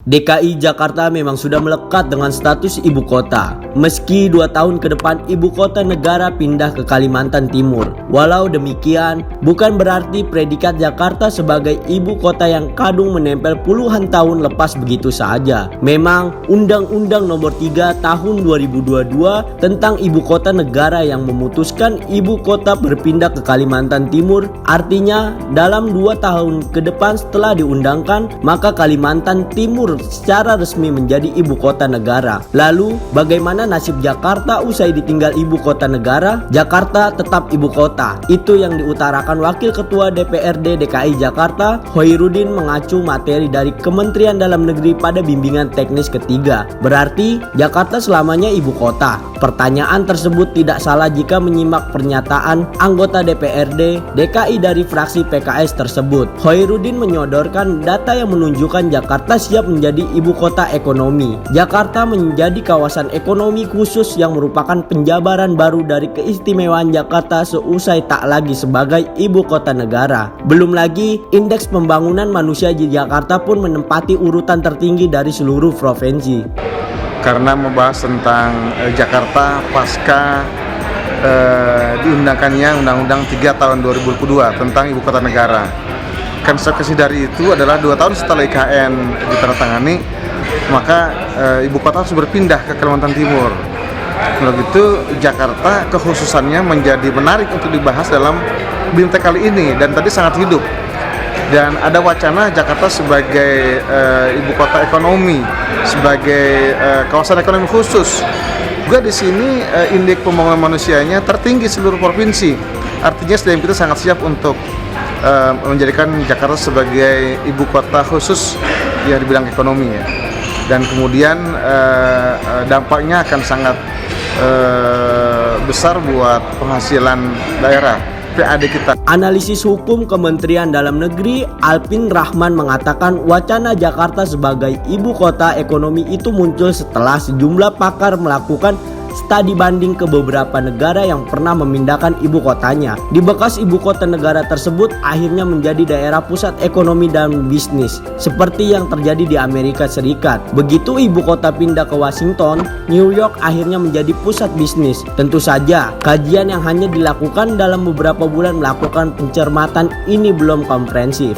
DKI Jakarta memang sudah melekat dengan status ibu kota. Meski 2 tahun ke depan ibu kota negara pindah ke Kalimantan Timur. Walau demikian, bukan berarti predikat Jakarta sebagai ibu kota yang kadung menempel puluhan tahun lepas begitu saja. Memang Undang-Undang Nomor 3 Tahun 2022 tentang ibu kota negara yang memutuskan ibu kota berpindah ke Kalimantan Timur. Artinya dalam 2 tahun ke depan setelah diundangkan, maka Kalimantan Timur secara resmi menjadi ibu kota negara. Lalu bagaimana nasib Jakarta usai ditinggal ibu kota negara? Jakarta tetap ibu kota. Itu yang diutarakan Wakil Ketua DPRD DKI Jakarta Khoirudin mengacu materi dari Kementerian Dalam Negeri pada bimbingan teknis ketiga. Berarti Jakarta selamanya ibu kota. Pertanyaan tersebut tidak salah jika menyimak pernyataan anggota DPRD DKI dari fraksi PKS tersebut. Khoirudin menyodorkan data yang menunjukkan Jakarta siap menjadi ibu kota ekonomi. Jakarta menjadi kawasan ekonomi khusus yang merupakan penjabaran baru dari keistimewaan Jakarta seusai tak lagi sebagai ibu kota negara. Belum lagi, indeks pembangunan manusia di Jakarta pun menempati urutan tertinggi dari seluruh provinsi. Karena membahas tentang Jakarta pasca diundangkannya Undang-Undang 3 tahun 2022 tentang ibu kota negara. Konsekuensi dari itu adalah 2 tahun setelah IKN ditandatangani, maka ibu kota harus berpindah ke Kalimantan Timur. Kalau gitu Jakarta kekhususannya menjadi menarik untuk dibahas dalam BIMTEK kali ini, dan tadi sangat hidup. Dan ada wacana Jakarta sebagai ibu kota ekonomi, sebagai kawasan ekonomi khusus. Juga di sini indeks pembangunan manusianya tertinggi seluruh provinsi. Artinya SDM kita sangat siap untuk menjadikan Jakarta sebagai ibu kota khusus yang dibilang ekonomi ya. Dan kemudian dampaknya akan sangat besar buat penghasilan daerah PAD kita. Analisis Hukum Kementerian Dalam Negeri Alpin Rahman mengatakan wacana Jakarta sebagai ibu kota ekonomi itu muncul setelah sejumlah pakar melakukan studi banding ke beberapa negara yang pernah memindahkan ibu kotanya. Di bekas ibu kota negara tersebut akhirnya menjadi daerah pusat ekonomi dan bisnis, seperti yang terjadi di Amerika Serikat. Begitu ibu kota pindah ke Washington, New York akhirnya menjadi pusat bisnis. Tentu saja, kajian yang hanya dilakukan dalam beberapa bulan melakukan pencermatan ini belum komprehensif.